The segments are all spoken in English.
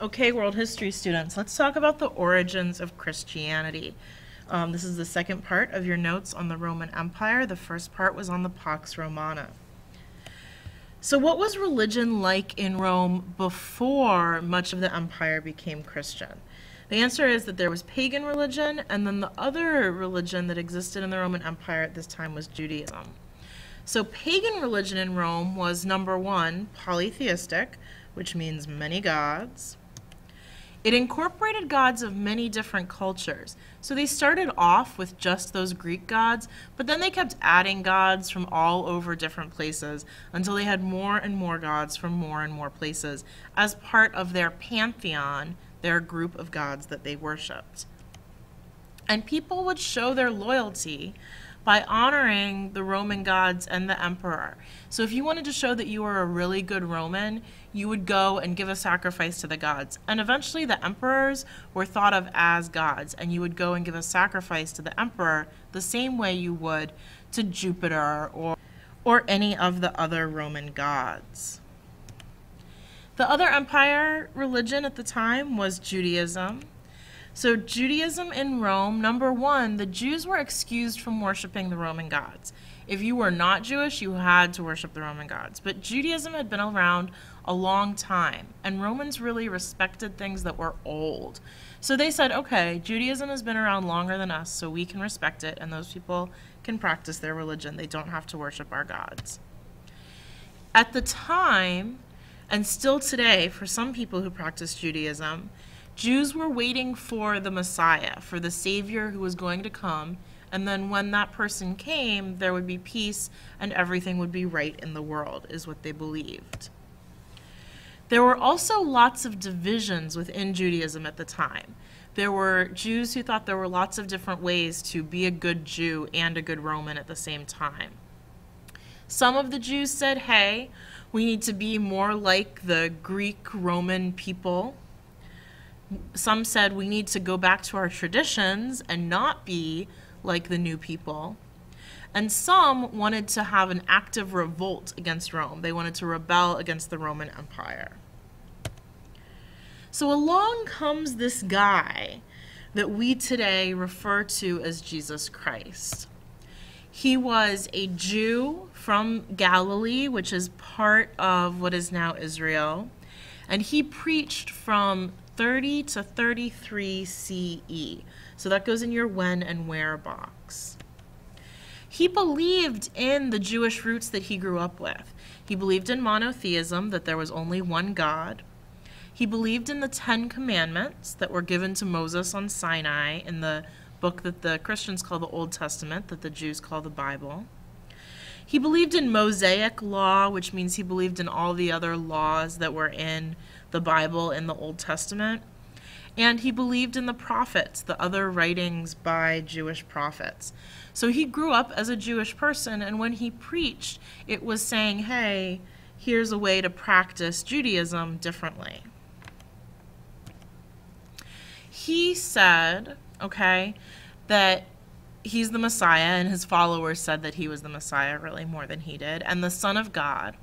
Okay, world history students, let's talk about the origins of Christianity. This is the second part of your notes on the Roman Empire. The first part was on the Pax Romana. So what was religion like in Rome before much of the empire became Christian? The answer is that there was pagan religion, and then the other religion that existed in the Roman Empire at this time was Judaism. So pagan religion in Rome was, number one, polytheistic, which means many gods. It incorporated gods of many different cultures. So they started off with just those Greek gods, but then they kept adding gods from all over different places until they had more and more gods from more and more places as part of their pantheon, their group of gods that they worshipped. And people would show their loyalty by honoring the Roman gods and the emperor. So if you wanted to show that you were a really good Roman, you would go and give a sacrifice to the gods. And eventually the emperors were thought of as gods, and you would go and give a sacrifice to the emperor the same way you would to Jupiter or any of the other Roman gods. The other empire religion at the time was Judaism. So Judaism in Rome, number one, the Jews were excused from worshiping the Roman gods. If you were not Jewish, you had to worship the Roman gods. But Judaism had been around a long time, and Romans really respected things that were old. So they said, okay, Judaism has been around longer than us, so we can respect it, and those people can practice their religion. They don't have to worship our gods. At the time, and still today, for some people who practice Judaism, Jews were waiting for the Messiah, for the Savior who was going to come, and then when that person came, there would be peace and everything would be right in the world, is what they believed. There were also lots of divisions within Judaism at the time. There were Jews who thought there were lots of different ways to be a good Jew and a good Roman at the same time. Some of the Jews said, hey, we need to be more like the Greek Roman people. Some said we need to go back to our traditions and not be like the new people. And some wanted to have an active revolt against Rome. They wanted to rebel against the Roman Empire. So along comes this guy that we today refer to as Jesus Christ. He was a Jew from Galilee, which is part of what is now Israel, and he preached from 30 to 33 CE. So that goes in your when and where box. He believed in the Jewish roots that he grew up with. He believed in monotheism, that there was only one God. He believed in the 10 Commandments that were given to Moses on Sinai in the book that the Christians call the Old Testament, that the Jews call the Bible. He believed in Mosaic law, which means he believed in all the other laws that were in the Bible in the Old Testament. And he believed in the prophets, the other writings by Jewish prophets. So he grew up as a Jewish person, and when he preached, it was saying, hey, here's a way to practice Judaism differently. He said, okay, that he's the Messiah, and his followers said that he was the Messiah really more than he did, and the Son of God.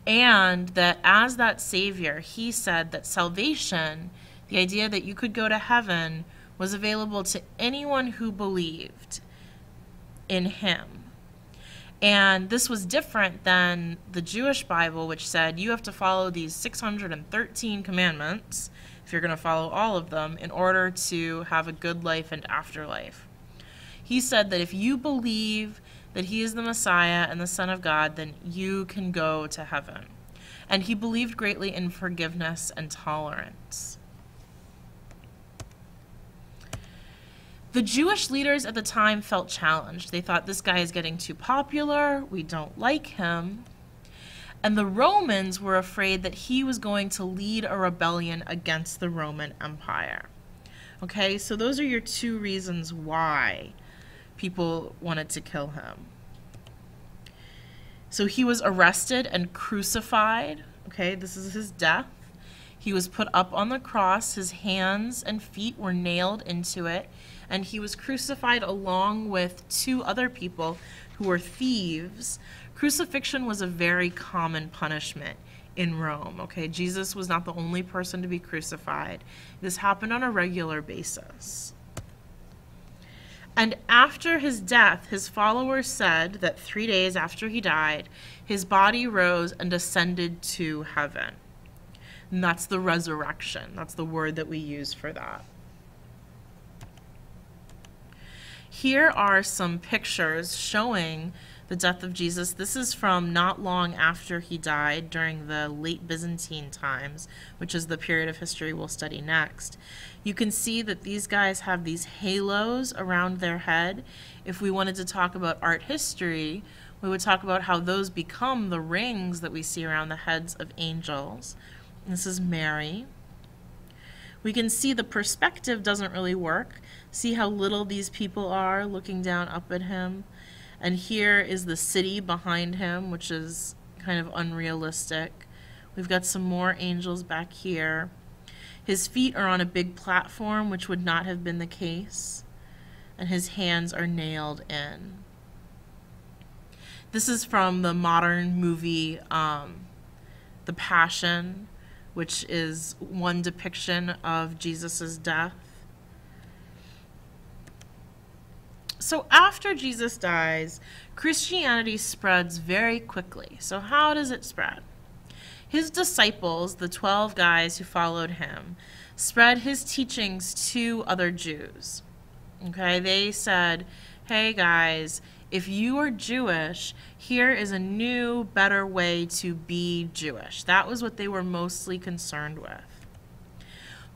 And that as that Savior, he said that salvation, the idea that you could go to heaven, was available to anyone who believed in him. And this was different than the Jewish Bible, which said you have to follow these 613 commandments, if you're going to follow all of them, in order to have a good life and afterlife. He said that if you believe that he is the Messiah and the Son of God, then you can go to heaven. And he believed greatly in forgiveness and tolerance. The Jewish leaders at the time felt challenged. They thought, this guy is getting too popular, we don't like him. And the Romans were afraid that he was going to lead a rebellion against the Roman Empire. Okay, so those are your two reasons why people wanted to kill him. So he was arrested and crucified. Okay, this is his death. He was put up on the cross. His hands and feet were nailed into it. And he was crucified along with 2 other people who were thieves. Crucifixion was a very common punishment in Rome, okay? Jesus was not the only person to be crucified. This happened on a regular basis. And after his death, his followers said that 3 days after he died, his body rose and ascended to heaven. And that's the resurrection. That's the word that we use for that. Here are some pictures showing the death of Jesus. This is from not long after he died, during the late Byzantine times, which is the period of history we'll study next. You can see that these guys have these halos around their head. If we wanted to talk about art history, we would talk about how those become the rings that we see around the heads of angels. This is Mary. We can see the perspective doesn't really work. See how little these people are looking down up at him. And here is the city behind him, which is kind of unrealistic. We've got some more angels back here. His feet are on a big platform, which would not have been the case. And his hands are nailed in. This is from the modern movie, The Passion, which is one depiction of Jesus' death. So after Jesus dies, Christianity spreads very quickly. So how does it spread? His disciples, the 12 guys who followed him, spread his teachings to other Jews. Okay, they said, hey guys, if you are Jewish, here is a new, better way to be Jewish. That was what they were mostly concerned with.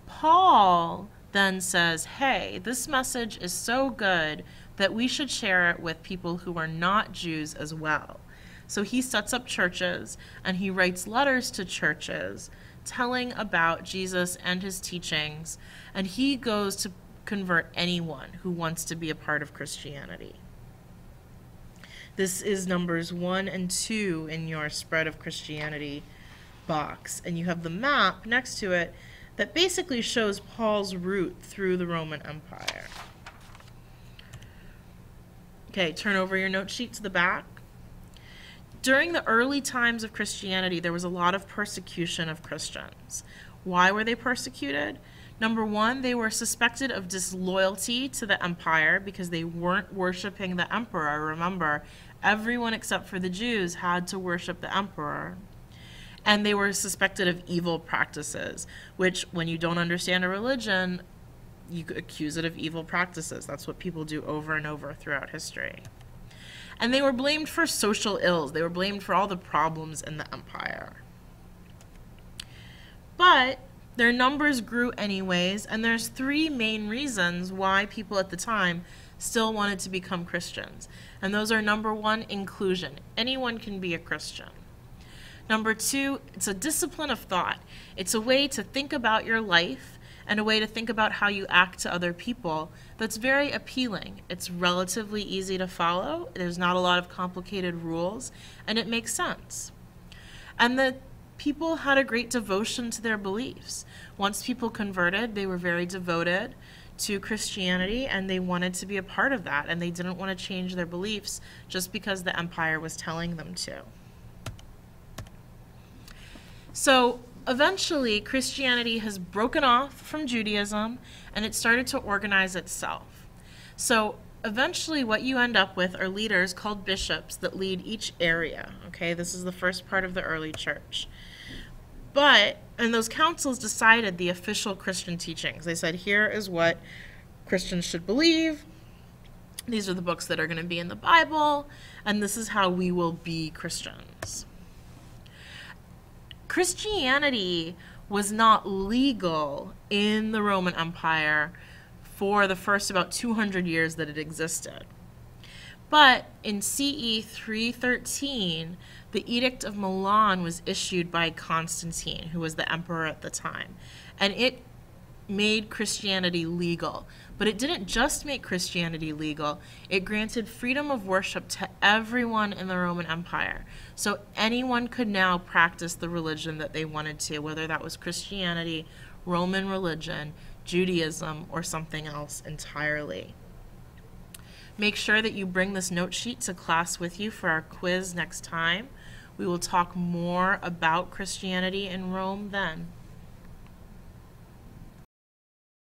Paul then says, hey, this message is so good that we should share it with people who are not Jews as well. So he sets up churches and he writes letters to churches telling about Jesus and his teachings, and he goes to convert anyone who wants to be a part of Christianity. This is numbers 1 and 2 in your spread of Christianity box, and you have the map next to it that basically shows Paul's route through the Roman Empire. Okay, turn over your note sheet to the back. During the early times of Christianity, there was a lot of persecution of Christians. Why were they persecuted? Number one, they were suspected of disloyalty to the empire because they weren't worshiping the emperor. Remember, everyone except for the Jews had to worship the emperor. And they were suspected of evil practices, which when you don't understand a religion, you could accuse it of evil practices. That's what people do over and over throughout history. And they were blamed for social ills. They were blamed for all the problems in the empire. But their numbers grew anyways, and there's 3 main reasons why people at the time still wanted to become Christians. And those are, number 1, inclusion. Anyone can be a Christian. Number 2, it's a discipline of thought. It's a way to think about your life and a way to think about how you act to other people that's very appealing. It's relatively easy to follow. There's not a lot of complicated rules, and it makes sense. And the people had a great devotion to their beliefs. Once people converted, they were very devoted to Christianity, and they wanted to be a part of that, and they didn't want to change their beliefs just because the empire was telling them to. So eventually, Christianity has broken off from Judaism, and it started to organize itself. So eventually what you end up with are leaders called bishops that lead each area. Okay, this is the first part of the early church. And those councils decided the official Christian teachings. They said, here is what Christians should believe. These are the books that are going to be in the Bible, and this is how we will be Christians. Christianity was not legal in the Roman Empire for the first about 200 years that it existed. But in CE 313, the Edict of Milan was issued by Constantine, who was the emperor at the time, and it made Christianity legal. But it didn't just make Christianity legal, it granted freedom of worship to everyone in the Roman Empire. So anyone could now practice the religion that they wanted to, whether that was Christianity, Roman religion, Judaism, or something else entirely. Make sure that you bring this note sheet to class with you for our quiz next time. We will talk more about Christianity in Rome then.